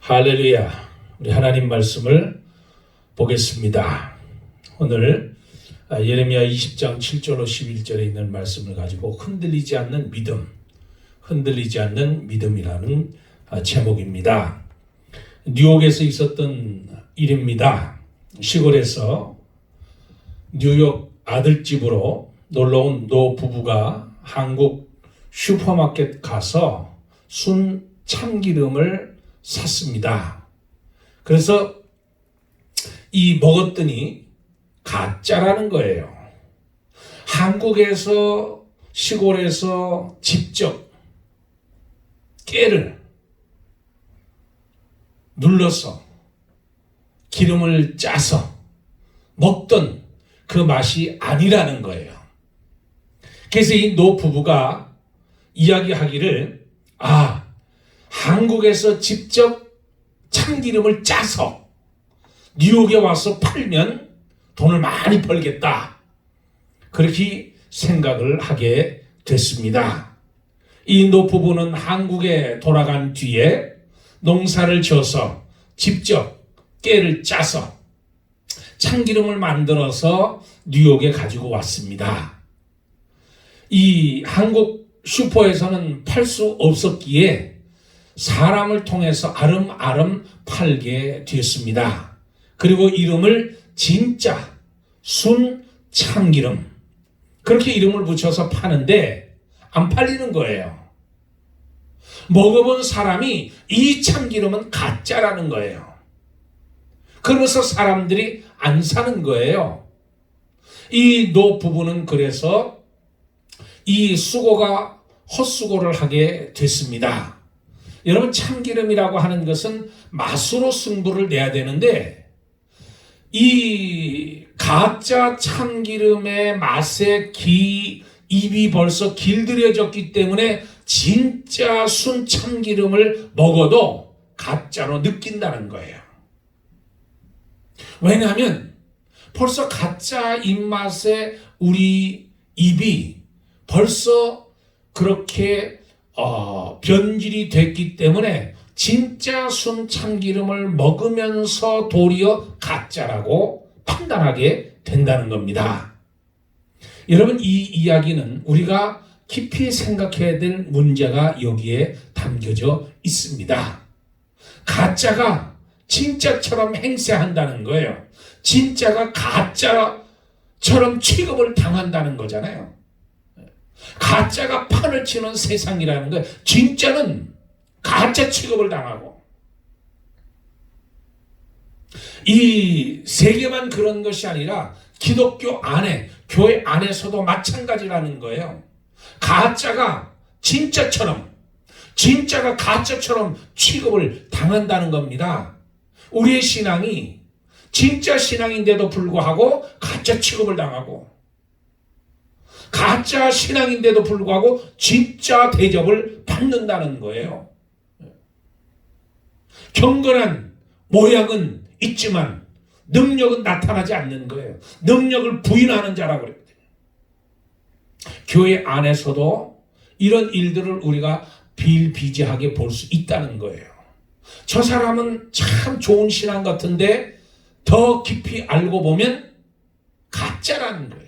할렐루야. 우리 하나님 말씀을 보겠습니다. 오늘 예레미야 20장 7절로 11절에 있는 말씀을 가지고 흔들리지 않는 믿음이라는 제목입니다. 뉴욕에서 있었던 일입니다. 시골에서 뉴욕 아들집으로 놀러온 노 부부가 한국 슈퍼마켓 가서 순 참기름을 샀습니다. 그래서 이 먹었더니 가짜라는 거예요. 한국에서 시골에서 직접 깨를 눌러서 기름을 짜서 먹던 그 맛이 아니라는 거예요. 그래서 이 노 부부가 이야기하기를 한국에서 직접 참기름을 짜서 뉴욕에 와서 팔면 돈을 많이 벌겠다. 그렇게 생각을 하게 됐습니다. 이 노 부부는 한국에 돌아간 뒤에 농사를 지어서 직접 깨를 짜서 참기름을 만들어서 뉴욕에 가지고 왔습니다. 이 한국 슈퍼에서는 팔 수 없었기에 사람을 통해서 아름아름 팔게 되었습니다. 그리고 이름을 진짜 순 참기름 그렇게 이름을 붙여서 파는데 안 팔리는 거예요. 먹어본 사람이 이 참기름은 가짜라는 거예요. 그러면서 사람들이 안 사는 거예요. 이 노 부부는 그래서 이 수고가 헛수고를 하게 됐습니다. 여러분, 참기름이라고 하는 것은 맛으로 승부를 내야 되는데 이 가짜 참기름의 맛에 입이 벌써 길들여졌기 때문에 진짜 순 참기름을 먹어도 가짜로 느낀다는 거예요. 왜냐하면 벌써 가짜 입맛에 우리 입이 벌써 그렇게 변질이 됐기 때문에 진짜 순 참기름을 먹으면서 도리어 가짜라고 판단하게 된다는 겁니다. 여러분, 이 이야기는 우리가 깊이 생각해야 될 문제가 여기에 담겨져 있습니다. 가짜가 진짜처럼 행세한다는 거예요. 진짜가 가짜처럼 취급을 당한다는 거잖아요. 가짜가 판을 치는 세상이라는 거예요. 진짜는 가짜 취급을 당하고, 이 세계만 그런 것이 아니라 기독교 안에, 교회 안에서도 마찬가지라는 거예요. 가짜가 진짜가 가짜처럼 취급을 당한다는 겁니다. 우리의 신앙이 진짜 신앙인데도 불구하고 가짜 취급을 당하고, 가짜 신앙인데도 불구하고 진짜 대접을 받는다는 거예요. 경건한 모양은 있지만 능력은 나타나지 않는 거예요. 능력을 부인하는 자라고 그랬거든요. 교회 안에서도 이런 일들을 우리가 비일비재하게 볼 수 있다는 거예요. 저 사람은 참 좋은 신앙 같은데 더 깊이 알고 보면 가짜라는 거예요.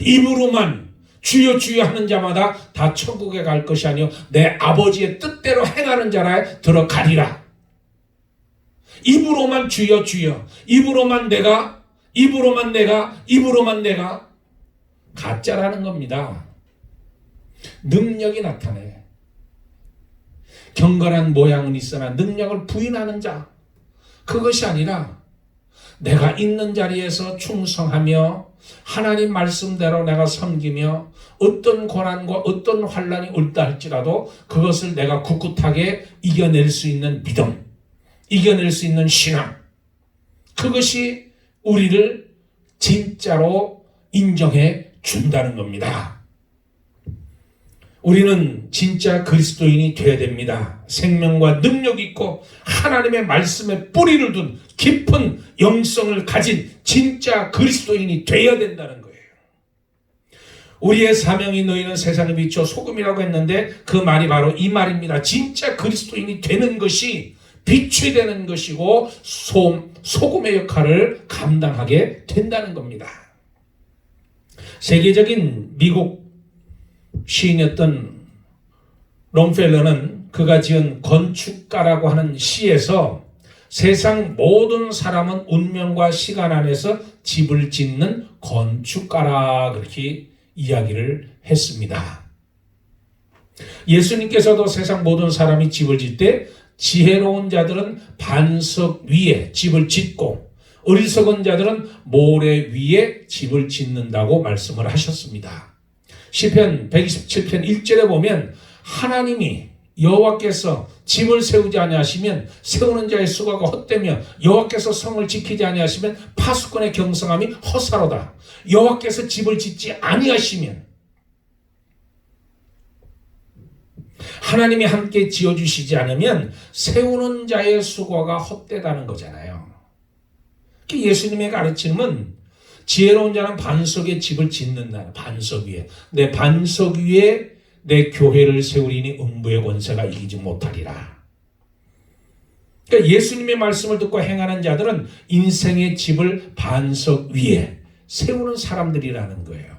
입으로만 주여 주여 하는 자마다 다 천국에 갈 것이 아니요 내 아버지의 뜻대로 행하는 자라 들어가리라. 입으로만 주여 주여, 입으로만 내가 가짜라는 겁니다. 능력이 나타내. 경건한 모양은 있으나 능력을 부인하는 자, 그것이 아니라 내가 있는 자리에서 충성하며 하나님 말씀대로 내가 섬기며 어떤 고난과 어떤 환난이 올다 할지라도 그것을 내가 굳굳하게 이겨낼 수 있는 믿음, 이겨낼 수 있는 신앙, 그것이 우리를 진짜로 인정해 준다는 겁니다. 우리는 진짜 그리스도인이 되어야 됩니다. 생명과 능력 있고 하나님의 말씀에 뿌리를 둔 깊은 영성을 가진 진짜 그리스도인이 되어야 된다는 거예요. 우리의 사명이 너희는 세상에 비춰 소금이라고 했는데 그 말이 바로 이 말입니다. 진짜 그리스도인이 되는 것이 빛이 되는 것이고 소금의 역할을 감당하게 된다는 겁니다. 세계적인 미국 시인이었던 롱펠러는 그가 지은 건축가라고 하는 시에서 세상 모든 사람은 운명과 시간 안에서 집을 짓는 건축가라 그렇게 이야기를 했습니다. 예수님께서도 세상 모든 사람이 집을 짓 때 지혜로운 자들은 반석 위에 집을 짓고 어리석은 자들은 모래 위에 집을 짓는다고 말씀을 하셨습니다. 시편 127편 1절에 보면 하나님이 여호와께서 집을 세우지 아니하시면 세우는 자의 수고가 헛되며 여호와께서 성을 지키지 아니하시면 파수꾼의 경성함이 허사로다. 여호와께서 집을 짓지 아니하시면 하나님이 함께 지어주시지 않으면 세우는 자의 수고가 헛되다는 거잖아요. 예수님의 가르침은 지혜로운 자는 반석에 집을 짓는다. 반석 위에. 내 반석 위에 내 교회를 세우리니 음부의 권세가 이기지 못하리라. 그러니까 예수님의 말씀을 듣고 행하는 자들은 인생의 집을 반석 위에 세우는 사람들이라는 거예요.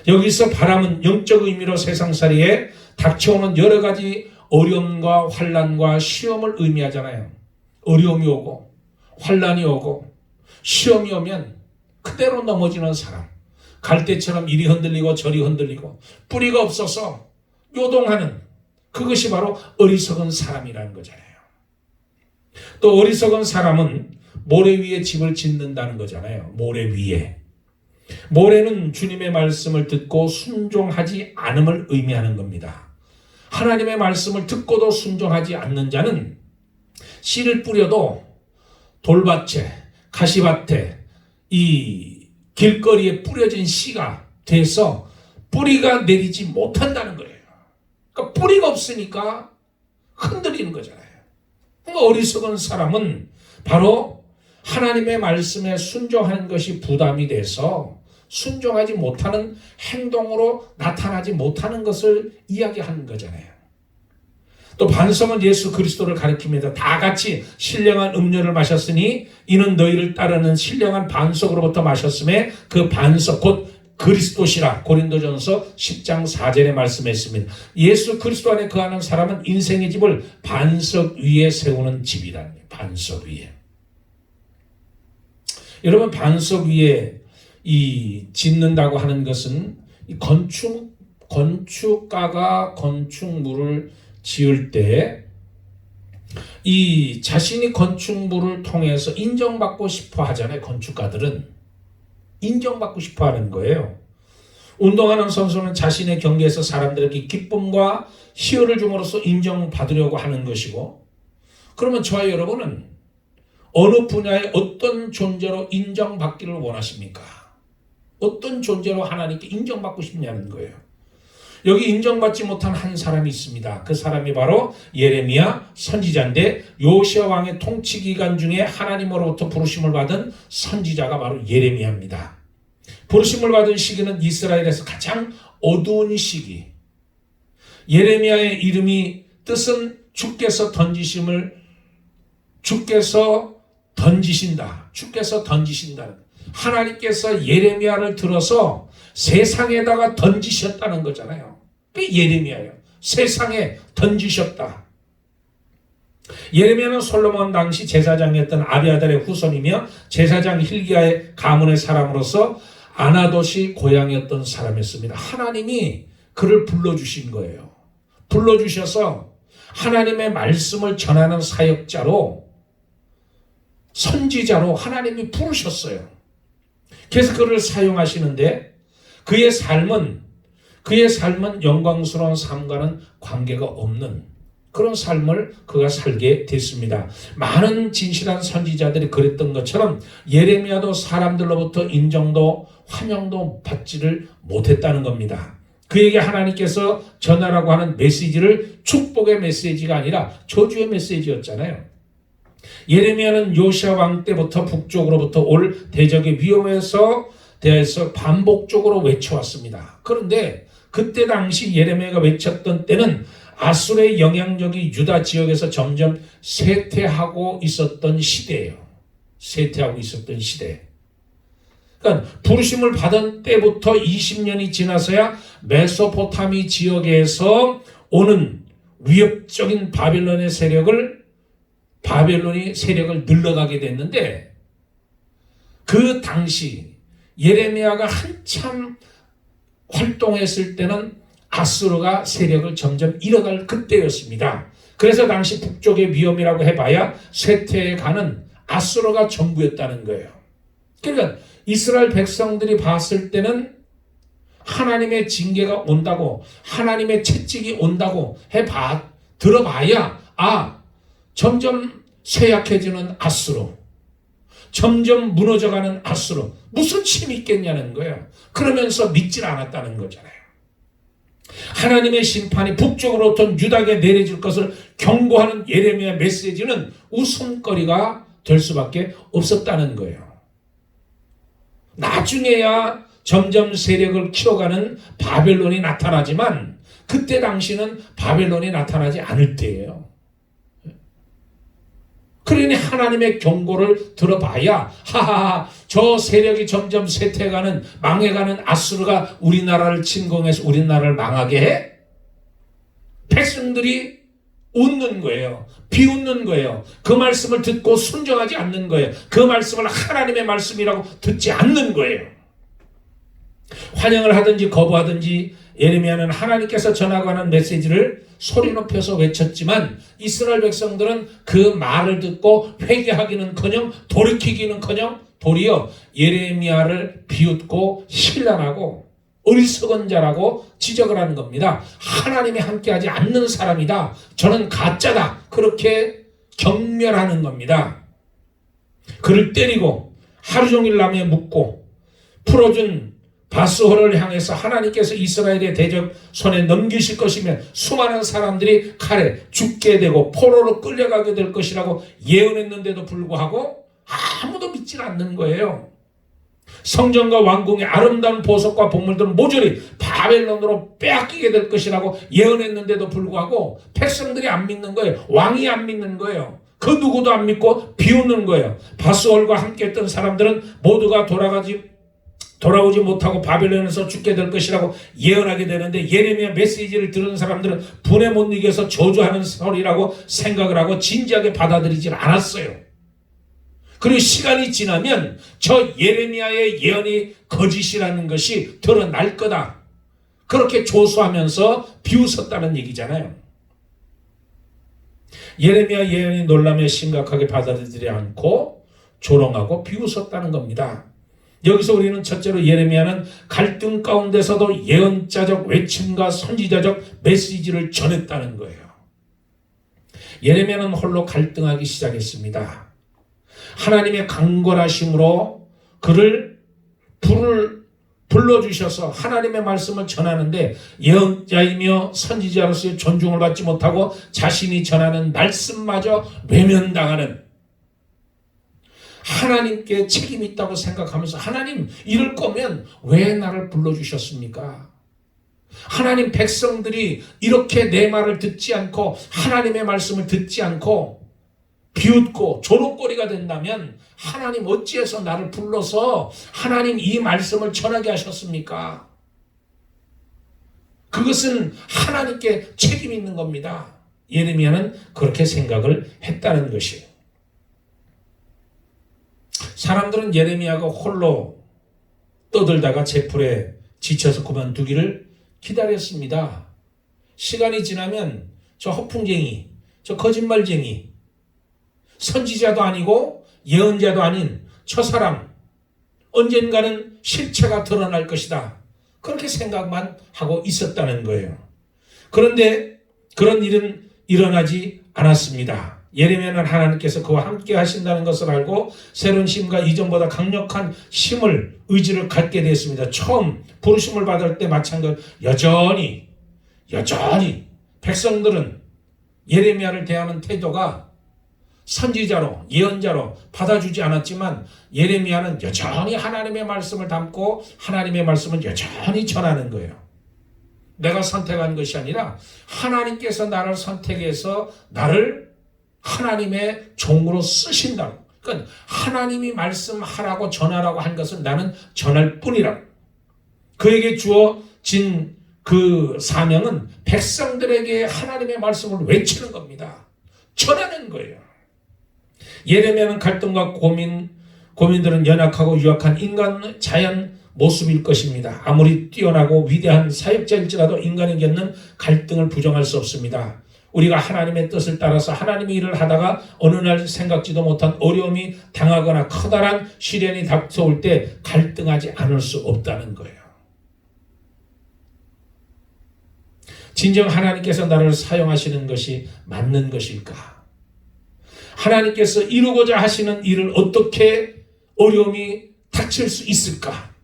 여기서 바람은 영적 의미로 세상살이에 닥쳐오는 여러 가지 어려움과 환난과 시험을 의미하잖아요. 어려움이 오고 환난이 오고 시험이 오면 그대로 넘어지는 사람, 갈대처럼 이리 흔들리고 저리 흔들리고 뿌리가 없어서 요동하는 그것이 바로 어리석은 사람이라는 거잖아요. 또 어리석은 사람은 모래 위에 집을 짓는다는 거잖아요. 모래 위에. 모래는 주님의 말씀을 듣고 순종하지 않음을 의미하는 겁니다. 하나님의 말씀을 듣고도 순종하지 않는 자는 씨를 뿌려도 돌밭에, 가시밭에, 이 길거리에 뿌려진 씨가 돼서 뿌리가 내리지 못한다는 거예요. 그러니까 뿌리가 없으니까 흔들리는 거잖아요. 그러니까 어리석은 사람은 바로 하나님의 말씀에 순종하는 것이 부담이 돼서 순종하지 못하는 행동으로 나타나지 못하는 것을 이야기하는 거잖아요. 또 반석은 예수 그리스도를 가리킵니다. 다 같이 신령한 음료를 마셨으니 이는 너희를 따르는 신령한 반석으로부터 마셨음에 그 반석 곧 그리스도시라. 고린도전서 10장 4절에 말씀했습니다. 예수 그리스도 안에 거하는 사람은 인생의 집을 반석 위에 세우는 집이라는 거예요. 반석 위에. 여러분 반석 위에 이 짓는다고 하는 것은 이 건축가가 건축물을 지을 때 이 자신이 건축물을 통해서 인정받고 싶어 하잖아요. 건축가들은 인정받고 싶어 하는 거예요. 운동하는 선수는 자신의 경기에서 사람들에게 기쁨과 희열을 줌으로써 인정받으려고 하는 것이고, 그러면 저와 여러분은 어느 분야의 어떤 존재로 인정받기를 원하십니까? 어떤 존재로 하나님께 인정받고 싶냐는 거예요. 여기 인정받지 못한 한 사람이 있습니다. 그 사람이 바로 예레미야 선지자인데 요시야 왕의 통치 기간 중에 하나님으로부터 부르심을 받은 선지자가 바로 예레미야입니다. 부르심을 받은 시기는 이스라엘에서 가장 어두운 시기. 예레미야의 이름이 뜻은 주께서 던지신다. 하나님께서 예레미야를 들어서 세상에다가 던지셨다는 거잖아요. 예레미야예요. 세상에 던지셨다. 예레미야는 솔로몬 당시 제사장이었던 아비아달의 후손이며 제사장 hil기야의 가문의 사람으로서 아나돗이 고향이었던 사람이었습니다. 하나님이 그를 불러주신 거예요. 불러주셔서 하나님의 말씀을 전하는 사역자로, 선지자로 하나님이 부르셨어요. 그래서 그를 사용하시는데 그의 삶은 영광스러운 삶과는 관계가 없는 그런 삶을 그가 살게 됐습니다. 많은 진실한 선지자들이 그랬던 것처럼 예레미야도 사람들로부터 인정도 환영도 받지를 못했다는 겁니다. 그에게 하나님께서 전하라고 하는 메시지를 축복의 메시지가 아니라 저주의 메시지였잖아요. 예레미야는 요시야 왕 때부터 북쪽으로부터 올 대적의 위험에서 대해서 반복적으로 외쳐왔습니다. 그런데 그때 당시 예레미야가 외쳤던 때는 아수르의 영향력이 유다 지역에서 점점 쇠퇴하고 있었던 시대예요. 쇠퇴하고 있었던 시대. 그러니까 부르심을 받은 때부터 20년이 지나서야 메소포타미 지역에서 오는 위협적인 바벨론이 세력을 늘러가게 됐는데, 그 당시 예레미야가 한참 활동했을 때는 아수르가 세력을 점점 잃어갈 그때였습니다. 그래서 당시 북쪽의 위험이라고 해봐야 쇠퇴에 가는 아수르가 전부였다는 거예요. 그러니까 이스라엘 백성들이 봤을 때는 하나님의 징계가 온다고, 하나님의 채찍이 온다고 들어봐야 점점 쇠약해지는 아수르, 점점 무너져가는 아수르, 무슨 힘이 있겠냐는 거예요. 그러면서 믿질 않았다는 거잖아요. 하나님의 심판이 북쪽으로부터 유다에게 내려질 것을 경고하는 예레미야 메시지는 웃음거리가 될 수밖에 없었다는 거예요. 나중에야 점점 세력을 키워가는 바벨론이 나타나지만 그때 당시는 바벨론이 나타나지 않을 때예요. 그러니 하나님의 경고를 들어봐야 저 세력이 점점 쇠퇴해가는, 망해가는 아수르가 우리나라를 침공해서 우리나라를 망하게 해? 백성들이 웃는 거예요. 비웃는 거예요. 그 말씀을 듣고 순종하지 않는 거예요. 그 말씀을 하나님의 말씀이라고 듣지 않는 거예요. 환영을 하든지 거부하든지 예레미야는 하나님께서 전하고 하는 메시지를 소리 높여서 외쳤지만 이스라엘 백성들은 그 말을 듣고 회개하기는커녕 돌이키기는커녕 도리어 예레미야를 비웃고 신란하고 어리석은 자라고 지적을 하는 겁니다. 하나님이 함께하지 않는 사람이다, 저는 가짜다, 그렇게 경멸하는 겁니다. 그를 때리고 하루 종일 나무에 묶고 풀어준 바스호를 향해서 하나님께서 이스라엘의 대적 손에 넘기실 것이며 수많은 사람들이 칼에 죽게 되고 포로로 끌려가게 될 것이라고 예언했는데도 불구하고 아무도 믿지 않는 거예요. 성전과 왕궁의 아름다운 보석과 보물들은 모조리 바벨론으로 빼앗기게 될 것이라고 예언했는데도 불구하고 백성들이 안 믿는 거예요. 왕이 안 믿는 거예요. 그 누구도 안 믿고 비웃는 거예요. 바스홀과 함께 했던 사람들은 모두가 돌아오지 못하고 바벨론에서 죽게 될 것이라고 예언하게 되는데, 예레미야 메시지를 들은 사람들은 분에 못 이겨서 저주하는 소리라고 생각을 하고 진지하게 받아들이질 않았어요. 그리고 시간이 지나면 저 예레미야의 예언이 거짓이라는 것이 드러날 거다, 그렇게 조소하면서 비웃었다는 얘기잖아요. 예레미야 예언이 놀라며 심각하게 받아들이지 않고 조롱하고 비웃었다는 겁니다. 여기서 우리는 첫째로 예레미야는 갈등 가운데서도 예언자적 외침과 선지자적 메시지를 전했다는 거예요. 예레미야는 홀로 갈등하기 시작했습니다. 하나님의 강권하심으로 그를 불러주셔서 하나님의 말씀을 전하는데 예언자이며 선지자로서의 존중을 받지 못하고 자신이 전하는 말씀마저 외면당하는, 하나님께 책임이 있다고 생각하면서 하나님 이럴 거면 왜 나를 불러주셨습니까? 하나님, 백성들이 이렇게 내 말을 듣지 않고 하나님의 말씀을 듣지 않고 비웃고 조롱거리가 된다면 하나님 어찌해서 나를 불러서 하나님 이 말씀을 전하게 하셨습니까? 그것은 하나님께 책임이 있는 겁니다. 예레미야는 그렇게 생각을 했다는 것이에요. 사람들은 예레미야가 홀로 떠들다가 제풀에 지쳐서 그만두기를 기다렸습니다. 시간이 지나면 저 허풍쟁이, 저 거짓말쟁이, 선지자도 아니고 예언자도 아닌 저 사람 언젠가는 실체가 드러날 것이다, 그렇게 생각만 하고 있었다는 거예요. 그런데 그런 일은 일어나지 않았습니다. 예레미야는 하나님께서 그와 함께 하신다는 것을 알고 새로운 힘과 이전보다 강력한 힘을, 의지를 갖게 됐습니다. 처음 부르심을 받을 때 마찬가지로 여전히 백성들은 예레미야를 대하는 태도가 선지자로 예언자로 받아주지 않았지만 예레미야는 여전히 하나님의 말씀을 담고 하나님의 말씀을 여전히 전하는 거예요. 내가 선택한 것이 아니라 하나님께서 나를 선택해서 나를 하나님의 종으로 쓰신다고. 그러니까 하나님이 말씀하라고 전하라고 한 것은 나는 전할 뿐이라고. 그에게 주어진 그 사명은 백성들에게 하나님의 말씀을 외치는 겁니다. 전하는 거예요. 예레미야는 갈등과 고민들은 연약하고 유약한 인간 자연 모습일 것입니다. 아무리 뛰어나고 위대한 사역자일지라도 인간이 겪는 갈등을 부정할 수 없습니다. 우리가 하나님의 뜻을 따라서 하나님의 일을 하다가 어느 날 생각지도 못한 어려움이 당하거나 커다란 시련이 닥쳐올 때 갈등하지 않을 수 없다는 거예요. 진정 하나님께서 나를 사용하시는 것이 맞는 것일까? 하나님께서 이루고자 하시는 일을 어떻게 어려움이 닥칠 수 있을까?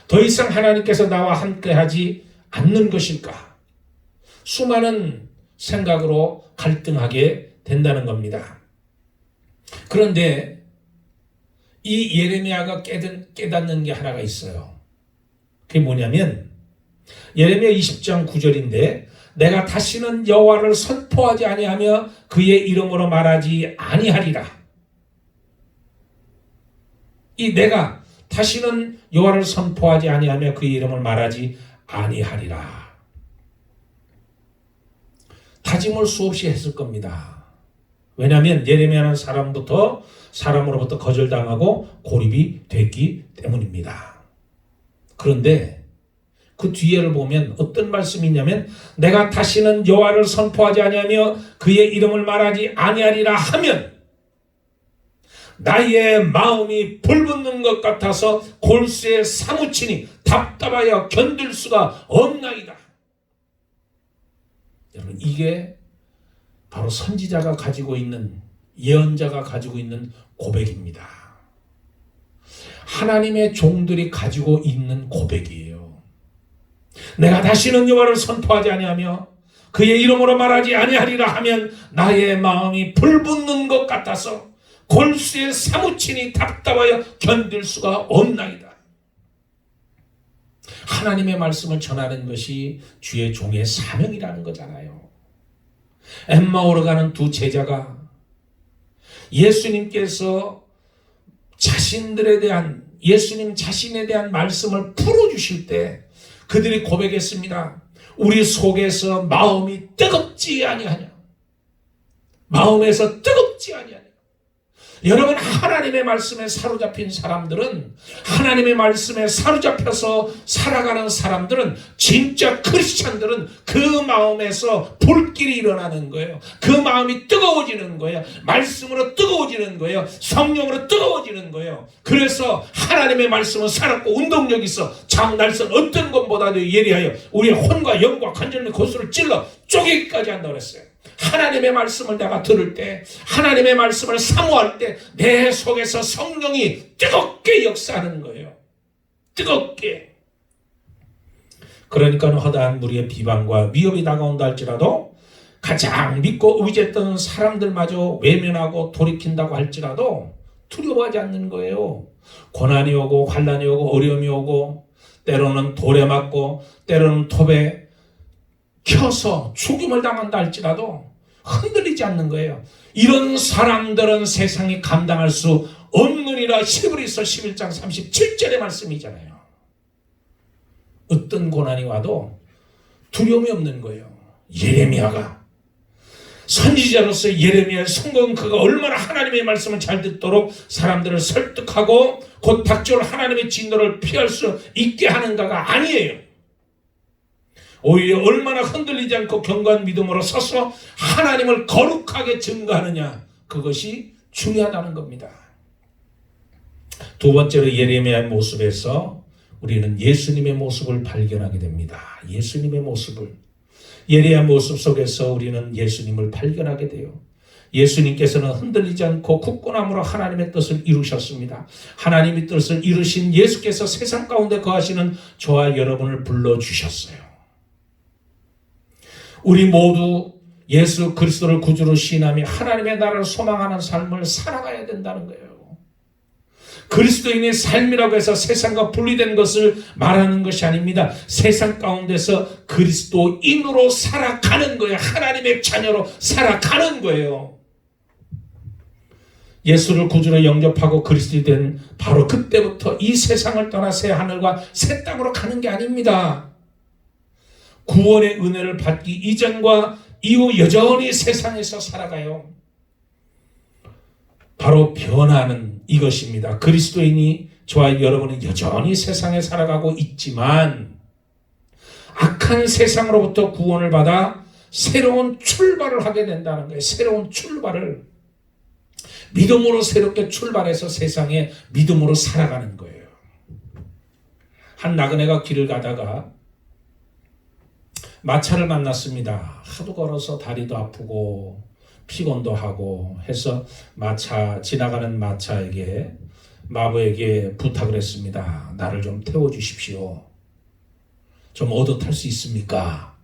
더 이상 하나님께서 나와 함께하지 않는 것일까? 수많은 생각으로 갈등하게 된다는 겁니다. 그런데 이 예레미야가 깨닫는 게 하나가 있어요. 그게 뭐냐면 예레미야 20장 9절인데 내가 다시는 여호와를 선포하지 아니하며 그의 이름으로 말하지 아니하리라. 이 내가 다시는 여호와를 선포하지 아니하며 그의 이름을 말하지 아니하리라. 다짐을 수없이 했을 겁니다. 왜냐하면 예레미야는 사람으로부터 거절당하고 고립이 됐기 때문입니다. 그런데 그 뒤에를 보면 어떤 말씀이 있냐면 내가 다시는 여호와를 선포하지 아니하며 그의 이름을 말하지 아니하리라 하면 나의 마음이 불붙는 것 같아서 골수에 사무치니 답답하여 견딜 수가 없나이다. 여러분, 이게 바로 선지자가 가지고 있는, 예언자가 가지고 있는 고백입니다. 하나님의 종들이 가지고 있는 고백이에요. 내가 다시는 여호와를 선포하지 아니하며 그의 이름으로 말하지 아니하리라 하면 나의 마음이 불붙는 것 같아서 골수에 사무치니 답답하여 견딜 수가 없나이다. 하나님의 말씀을 전하는 것이 주의 종의 사명이라는 거잖아요. 엠마오로 가는 두 제자가 예수님께서 예수님 자신에 대한 말씀을 풀어주실 때 그들이 고백했습니다. 우리 속에서 마음이 뜨겁지 아니하냐. 마음에서 뜨겁지 아니하냐. 여러분, 하나님의 말씀에 사로잡힌 사람들은, 하나님의 말씀에 사로잡혀서 살아가는 사람들은, 진짜 크리스찬들은 그 마음에서 불길이 일어나는 거예요. 그 마음이 뜨거워지는 거예요. 말씀으로 뜨거워지는 거예요. 성령으로 뜨거워지는 거예요. 그래서 하나님의 말씀은 살았고 운동력이 있어 장날선 어떤 것보다도 예리하여 우리의 혼과 영과 관절 및 고수를 찔러 쪼개기까지 한다고 했어요. 하나님의 말씀을 내가 들을 때, 하나님의 말씀을 사모할 때 내 속에서 성령이 뜨겁게 역사하는 거예요. 뜨겁게. 그러니까 허다한 무리의 비방과 위협이 다가온다 할지라도 가장 믿고 의지했던 사람들마저 외면하고 돌이킨다고 할지라도 두려워하지 않는 거예요. 고난이 오고 환난이 오고 어려움이 오고 때로는 돌에 맞고 때로는 톱에 켜서 죽임을 당한다 할지라도 흔들리지 않는 거예요. 이런 사람들은 세상이 감당할 수 없느니라. 히브리서 11장 37절의 말씀이잖아요. 어떤 고난이 와도 두려움이 없는 거예요. 예레미야가 선지자로서 예레미야의 성공, 그가 얼마나 하나님의 말씀을 잘 듣도록 사람들을 설득하고 곧 닥쳐올 하나님의 진노를 피할 수 있게 하는가가 아니에요. 오히려 얼마나 흔들리지 않고 견고한 믿음으로 서서 하나님을 거룩하게 증거하느냐, 그것이 중요하다는 겁니다. 두 번째로 예레미야의 모습에서 우리는 예수님의 모습을 발견하게 됩니다. 예수님의 모습을. 예레미야 모습 속에서 우리는 예수님을 발견하게 돼요. 예수님께서는 흔들리지 않고 굳건함으로 하나님의 뜻을 이루셨습니다. 하나님의 뜻을 이루신 예수께서 세상 가운데 거하시는 저와 여러분을 불러주셨어요. 우리 모두 예수 그리스도를 구주로 시인하며 하나님의 나라를 소망하는 삶을 살아가야 된다는 거예요. 그리스도인의 삶이라고 해서 세상과 분리된 것을 말하는 것이 아닙니다. 세상 가운데서 그리스도인으로 살아가는 거예요. 하나님의 자녀로 살아가는 거예요. 예수를 구주로 영접하고 그리스도인이 된 바로 그때부터 이 세상을 떠나 새 하늘과 새 땅으로 가는 게 아닙니다. 구원의 은혜를 받기 이전과 이후 여전히 세상에서 살아가요. 바로 변화는 이것입니다. 그리스도인이 저와 여러분은 여전히 세상에 살아가고 있지만 악한 세상으로부터 구원을 받아 새로운 출발을 하게 된다는 거예요. 새로운 출발을. 믿음으로 새롭게 출발해서 세상에 믿음으로 살아가는 거예요. 한 나그네가 길을 가다가 마차를 만났습니다. 하도 걸어서 다리도 아프고 피곤도 하고 해서 지나가는 마차에게 마부에게 부탁을 했습니다. 나를 좀 태워주십시오. 좀 얻어 탈 수 있습니까?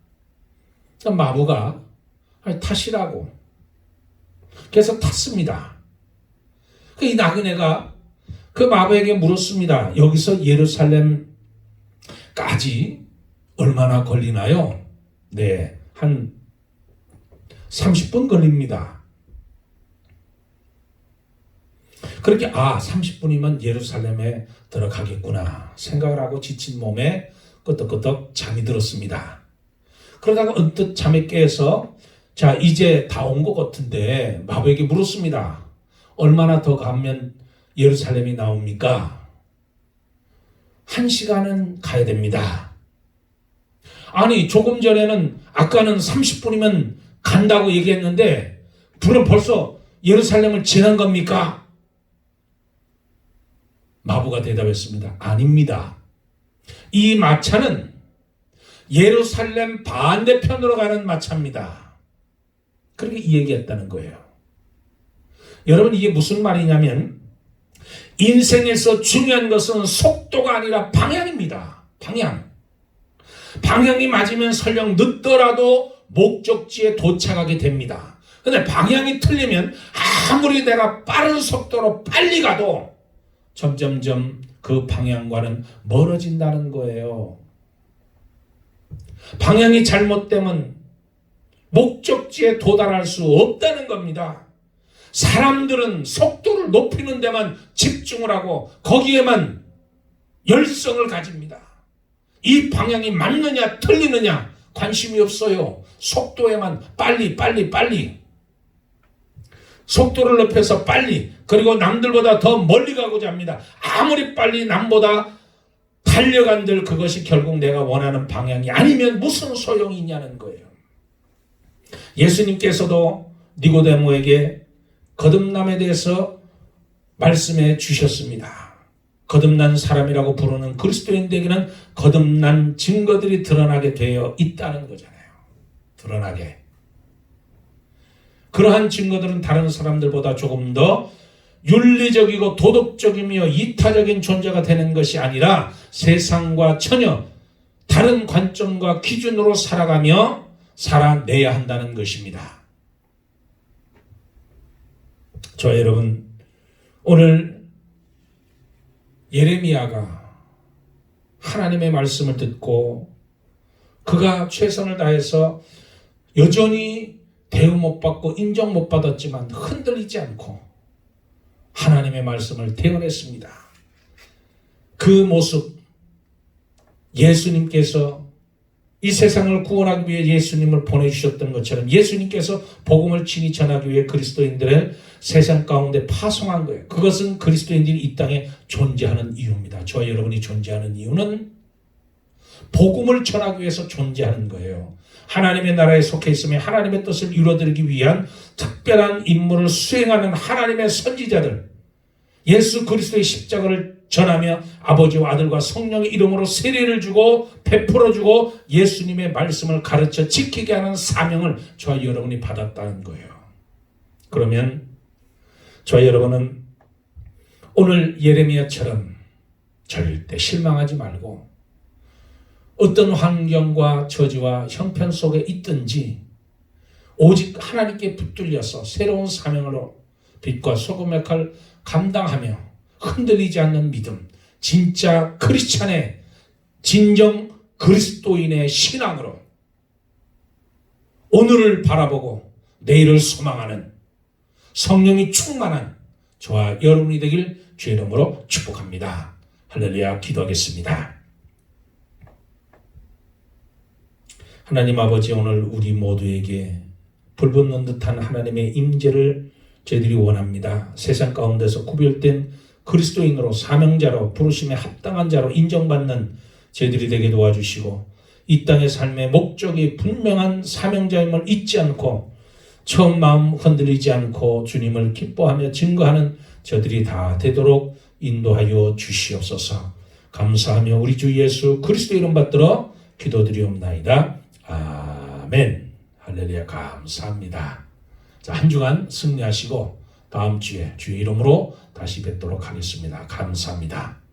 마부가 타시라고. 그래서 탔습니다. 이 나그네가 그 마부에게 물었습니다. 여기서 예루살렘까지 얼마나 걸리나요? 네, 한 30분 걸립니다. 그렇게 30분이면 예루살렘에 들어가겠구나 생각을 하고 지친 몸에 끄덕끄덕 잠이 들었습니다. 그러다가 언뜻 잠에 깨서 자 이제 다 온 것 같은데 마부에게 물었습니다. 얼마나 더 가면 예루살렘이 나옵니까? 1시간은 가야 됩니다. 아니 조금 전에는 아까는 30분이면 간다고 얘기했는데 그럼 벌써 예루살렘을 지난 겁니까? 마부가 대답했습니다. 아닙니다. 이 마차는 예루살렘 반대편으로 가는 마차입니다. 그렇게 얘기했다는 거예요. 여러분 이게 무슨 말이냐면 인생에서 중요한 것은 속도가 아니라 방향입니다. 방향이 맞으면 설령 늦더라도 목적지에 도착하게 됩니다. 근데 방향이 틀리면 아무리 내가 빠른 속도로 빨리 가도 점점점 그 방향과는 멀어진다는 거예요. 방향이 잘못되면 목적지에 도달할 수 없다는 겁니다. 사람들은 속도를 높이는 데만 집중을 하고 거기에만 열성을 가집니다. 이 방향이 맞느냐 틀리느냐 관심이 없어요. 속도에만 빨리 속도를 높여서 빨리 그리고 남들보다 더 멀리 가고자 합니다. 아무리 빨리 남보다 달려간들 그것이 결국 내가 원하는 방향이 아니면 무슨 소용이 있냐는 거예요. 예수님께서도 니고데모에게 거듭남에 대해서 말씀해 주셨습니다. 거듭난 사람이라고 부르는 그리스도인들에게는 거듭난 증거들이 드러나게 되어 있다는 거잖아요. 드러나게. 그러한 증거들은 다른 사람들보다 조금 더 윤리적이고 도덕적이며 이타적인 존재가 되는 것이 아니라 세상과 전혀 다른 관점과 기준으로 살아가며 살아내야 한다는 것입니다. 저 여러분, 오늘 예레미야가 하나님의 말씀을 듣고 그가 최선을 다해서 여전히 대우 못 받고 인정 못 받았지만 흔들리지 않고 하나님의 말씀을 대언했습니다. 그 모습, 예수님께서 이 세상을 구원하기 위해 예수님을 보내주셨던 것처럼 예수님께서 복음을 친히 전하기 위해 그리스도인들을 세상 가운데 파송한 거예요. 그것은 그리스도인들이 이 땅에 존재하는 이유입니다. 저와 여러분이 존재하는 이유는 복음을 전하기 위해서 존재하는 거예요. 하나님의 나라에 속해 있으며 하나님의 뜻을 이루어드리기 위한 특별한 임무를 수행하는 하나님의 선지자들, 예수 그리스도의 십자가를 전하며 아버지와 아들과 성령의 이름으로 세례를 주고 베풀어주고 예수님의 말씀을 가르쳐 지키게 하는 사명을 저와 여러분이 받았다는 거예요. 그러면 저와 여러분은 오늘 예레미야처럼 절대 실망하지 말고 어떤 환경과 처지와 형편 속에 있든지 오직 하나님께 붙들려서 새로운 사명으로 빛과 소금의 역할을 감당하며 흔들리지 않는 믿음, 진짜 크리스찬의 진정 그리스도인의 신앙으로 오늘을 바라보고 내일을 소망하는 성령이 충만한 저와 여러분이 되길 주의 이름으로 축복합니다. 할렐루야. 기도하겠습니다. 하나님 아버지, 오늘 우리 모두에게 불붙는 듯한 하나님의 임재를 저희들이 원합니다. 세상 가운데서 구별된 그리스도인으로 사명자로 부르심에 합당한 자로 인정받는 저희들이 되게 도와주시고 이 땅의 삶의 목적이 분명한 사명자임을 잊지 않고 처음 마음 흔들리지 않고 주님을 기뻐하며 증거하는 저들이 다 되도록 인도하여 주시옵소서. 감사하며 우리 주 예수 그리스도 이름 받들어 기도드리옵나이다. 아멘. 할렐루야. 감사합니다. 자, 한 주간 승리하시고 다음 주에 주의 이름으로 다시 뵙도록 하겠습니다. 감사합니다.